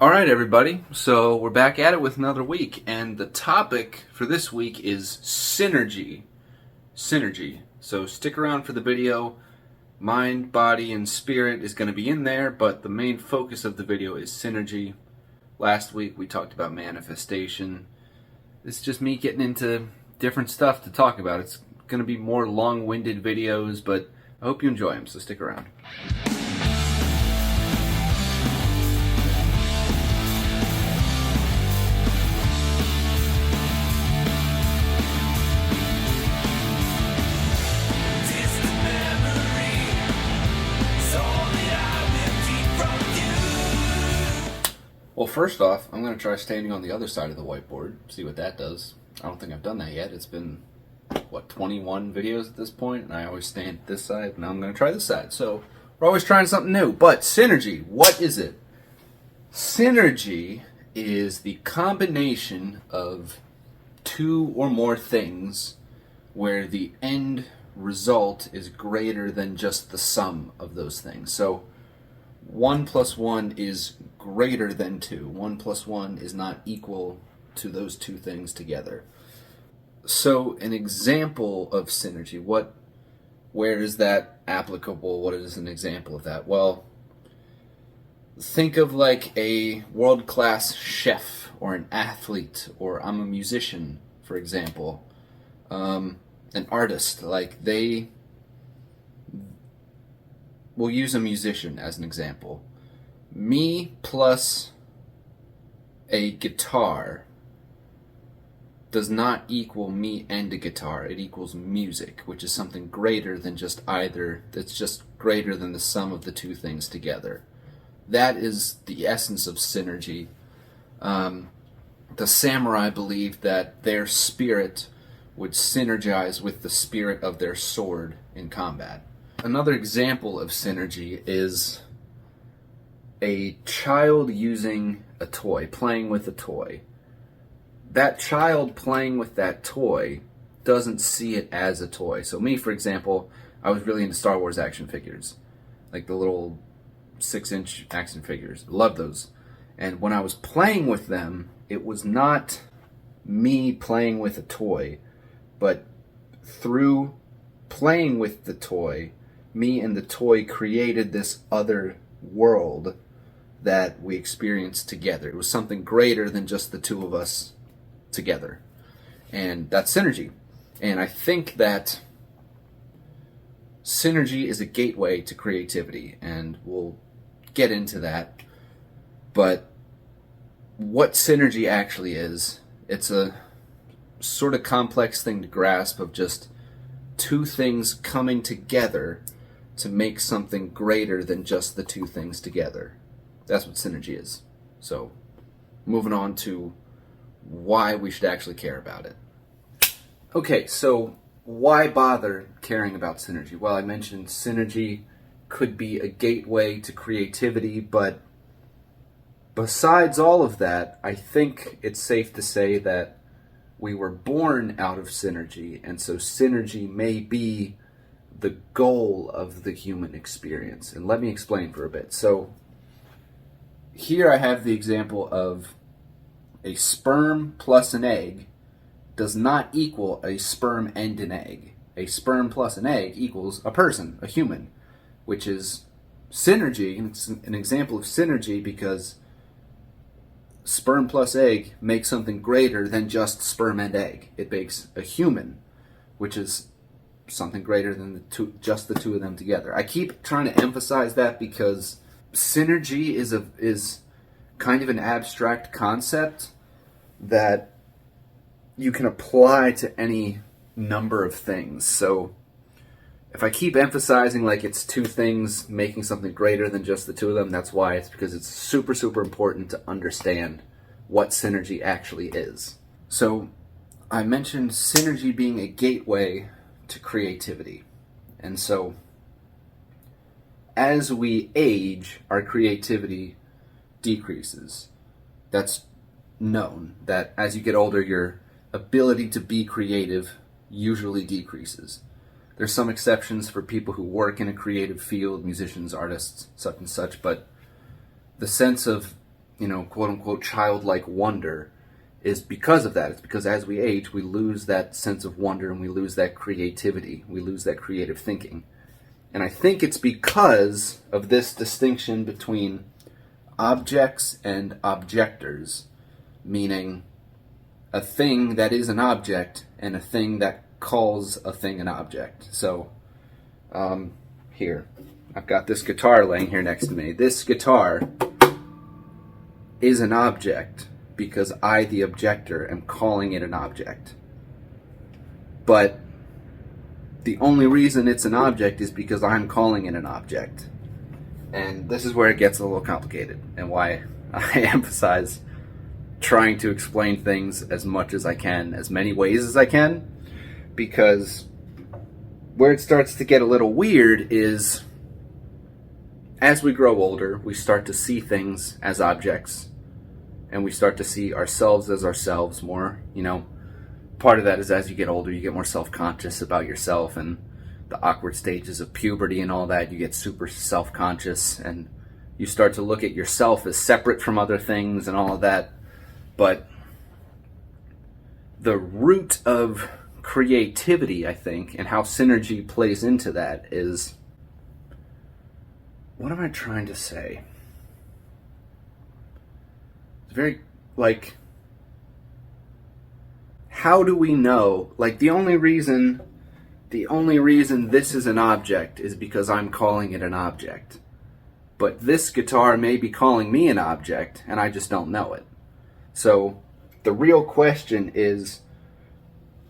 Alright everybody, so we're back at it with another week, and the topic for this week is synergy. Synergy. So stick around for the video. Mind, body, and spirit is going to be in there, but the main focus of the video is synergy. Last week we talked about manifestation. This is just me getting into different stuff to talk about. It's going to be more long-winded videos, but I hope you enjoy them, so stick around. Well, first off, I'm going to try standing on the other side of the whiteboard, see what that does. I don't think I've done that yet. It's been, 21 videos at this point, and I always stand at this side. Now I'm going to try this side. So we're always trying something new. But synergy, what is it? Synergy is the combination of two or more things where the end result is greater than just the sum of those things. So 1 plus 1 is greater than 2. 1 plus 1 is not equal to those two things together. So an example of synergy, where is that applicable? What is an example of that? Well, think of like a world-class chef or an athlete, or I'm a musician, for example. An artist, like we'll use a musician as an example. Me plus a guitar does not equal me and a guitar. It equals music, which is something greater than just either. That's just greater than the sum of the two things together. That is the essence of synergy. The samurai believed that their spirit would synergize with the spirit of their sword in combat. Another example of synergy is a child using a toy, playing with a toy. That child playing with that toy doesn't see it as a toy. So me, for example, I was really into Star Wars action figures, like the little 6-inch action figures. Love those. And when I was playing with them, it was not me playing with a toy, but through playing with the toy, me and the toy created this other world that we experienced together. It was something greater than just the two of us together. And that's synergy. And I think that synergy is a gateway to creativity, and we'll get into that. But what synergy actually is, it's a sort of complex thing to grasp of just two things coming together to make something greater than just the two things together. That's what synergy is. So, moving on to why we should actually care about it. Okay, so why bother caring about synergy? Well, I mentioned synergy could be a gateway to creativity, but besides all of that, I think it's safe to say that we were born out of synergy, and so synergy may be the goal of the human experience. And let me explain for a bit. So here I have the example of a sperm plus an egg does not equal a sperm and an egg. A sperm plus an egg equals a person, a human, which is synergy. And it's an example of synergy because sperm plus egg makes something greater than just sperm and egg. It makes a human, which is something greater than just the two of them together. I keep trying to emphasize that because synergy is kind of an abstract concept that you can apply to any number of things. So if I keep emphasizing like it's two things making something greater than just the two of them, that's why. It's because it's super, super important to understand what synergy actually is. So I mentioned synergy being a gateway to creativity. And so as we age, our creativity decreases. That's known, that as you get older, your ability to be creative usually decreases. There's some exceptions for people who work in a creative field, musicians, artists, such and such, but the sense of quote unquote, childlike wonder is because of that. It's because as we age, we lose that sense of wonder and we lose that creativity. We lose that creative thinking. And I think it's because of this distinction between objects and objectors, meaning a thing that is an object and a thing that calls a thing an object. So, here, I've got this guitar laying here next to me. This guitar is an object because I, the objector, am calling it an object. But the only reason it's an object is because I'm calling it an object. And this is where it gets a little complicated, and why I emphasize trying to explain things as much as I can, as many ways as I can, because where it starts to get a little weird is as we grow older, we start to see things as objects, and we start to see ourselves as ourselves more. Part of that is as you get older, you get more self-conscious about yourself, and the awkward stages of puberty and all that, you get super self-conscious, and you start to look at yourself as separate from other things and all of that. But the root of creativity, I think, and how synergy plays into that is, what am I trying to say? It's very, how do we know? The only reason this is an object is because I'm calling it an object. But this guitar may be calling me an object, and I just don't know it. So the real question is,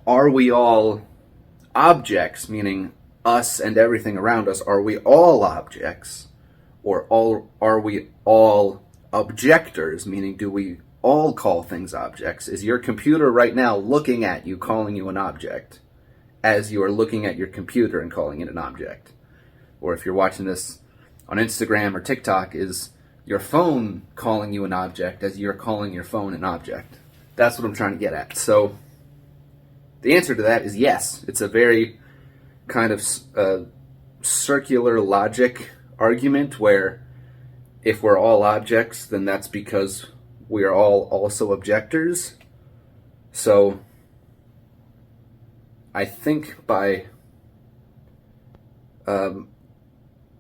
are we all objects, meaning us and everything around us? Are we all objects? Or are we all objectors, meaning do we all call things objects? Is your computer right now looking at you, calling you an object, as you are looking at your computer and calling it an object? Or if you're watching this on Instagram or TikTok, is your phone calling you an object as you're calling your phone an object? That's what I'm trying to get at. So the answer to that is yes. It's a very kind of circular logic argument where if we're all objects, then that's because we are all also objectors. So I think by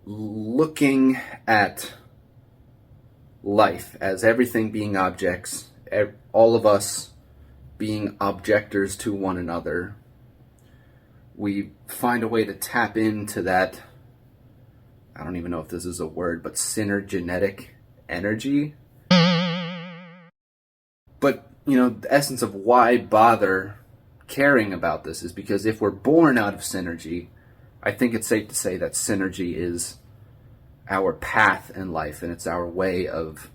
looking at life as everything being objects, all of us being objectors to one another, we find a way to tap into that, I don't even know if this is a word, but synergenetic energy. But, the essence of why bother caring about this is because if we're born out of synergy, I think it's safe to say that synergy is our path in life, and it's our way of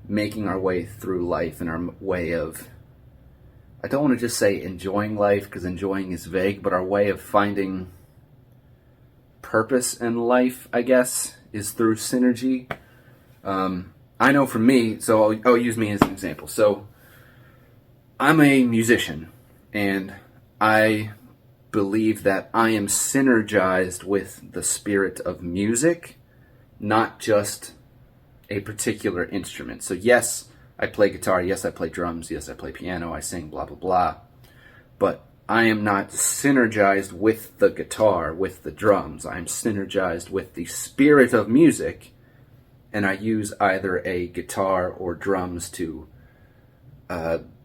making our way through life, and our way of, I don't want to just say enjoying life, because enjoying is vague, but our way of finding purpose in life, I guess, is through synergy. I know for me, so I'll use me as an example. So I'm a musician, and I believe that I am synergized with the spirit of music, not just a particular instrument. So yes, I play guitar, yes, I play drums, yes, I play piano, I sing, blah, blah, blah. But I am not synergized with the guitar, with the drums. I am synergized with the spirit of music, and I use either a guitar or drums to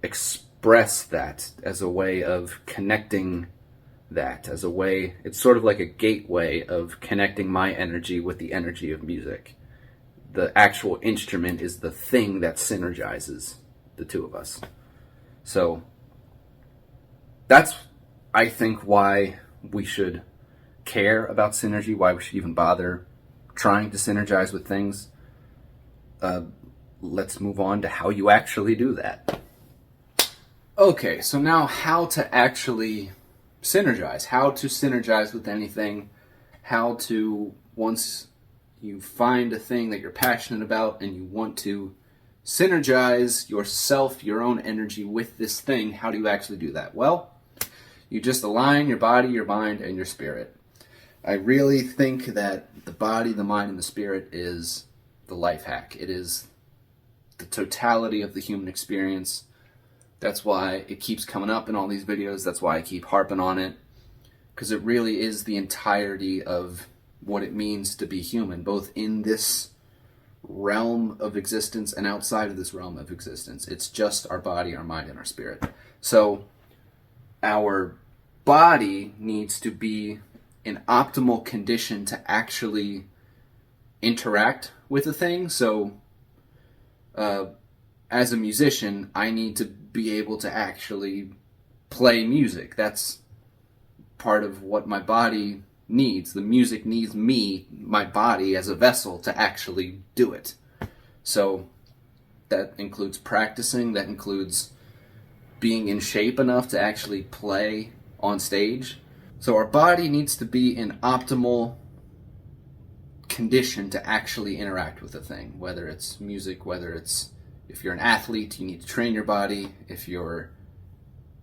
express that as a way of connecting that, as a way, it's sort of like a gateway of connecting my energy with the energy of music. The actual instrument is the thing that synergizes the two of us. So that's, I think, why we should care about synergy, why we should even bother trying to synergize with things. Let's move on to how you actually do that. Okay, so now how to actually synergize, how to synergize with anything, how to, once you find a thing that you're passionate about and you want to synergize yourself, your own energy with this thing, how do you actually do that? Well, you just align your body, your mind, and your spirit. I really think that the body, the mind, and the spirit is the life hack. It is totality of the human experience. That's why it keeps coming up in all these videos. That's why I keep harping on it, because it really is the entirety of what it means to be human, both in this realm of existence and outside of this realm of existence. It's just our body, our mind, and our spirit. So our body needs to be in optimal condition to actually interact with a thing. So as a musician, I need to be able to actually play music. That's part of what my body needs. The music needs me, my body, as a vessel to actually do it. So that includes practicing, that includes being in shape enough to actually play on stage. So our body needs to be in optimal condition to actually interact with a thing, whether it's music, whether it's, if you're an athlete, you need to train your body. If you're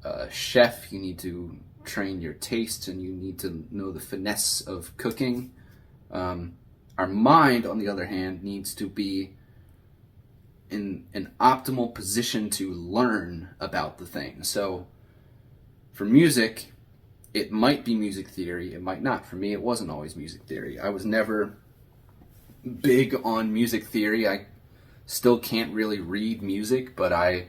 a chef, you need to train your taste and you need to know the finesse of cooking. Our mind, on the other hand, needs to be in an optimal position to learn about the thing. So for music, it might be music theory, it might not. For me, it wasn't always music theory. I was never big on music theory. I still can't really read music, but I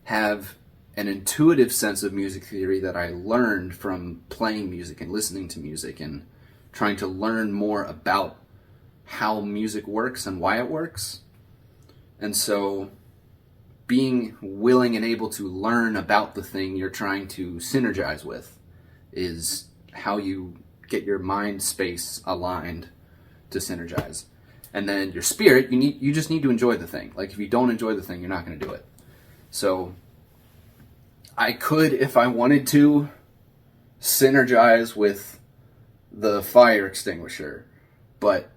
have an intuitive sense of music theory that I learned from playing music and listening to music and trying to learn more about how music works and why it works. And so being willing and able to learn about the thing you're trying to synergize with is how you get your mind space aligned to synergize. And then your spirit, you just need to enjoy the thing. Like, if you don't enjoy the thing, you're not going to do it. So I could, if I wanted to, synergize with the fire extinguisher, but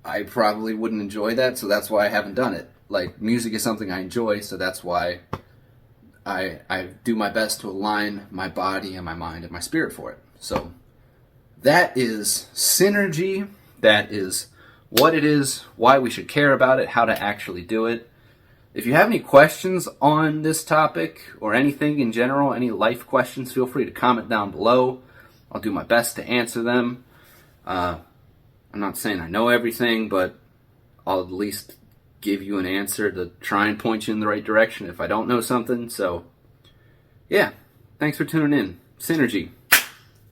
I probably wouldn't enjoy that, so that's why I haven't done it. Like, music is something I enjoy, so that's why I do my best to align my body and my mind and my spirit for it. So that is synergy. That is what it is, why we should care about it, how to actually do it. If you have any questions on this topic or anything in general, any life questions, feel free to comment down below. I'll do my best to answer them. I'm not saying I know everything, but I'll at least give you an answer to try and point you in the right direction if I don't know something. So, yeah, thanks for tuning in. Synergy.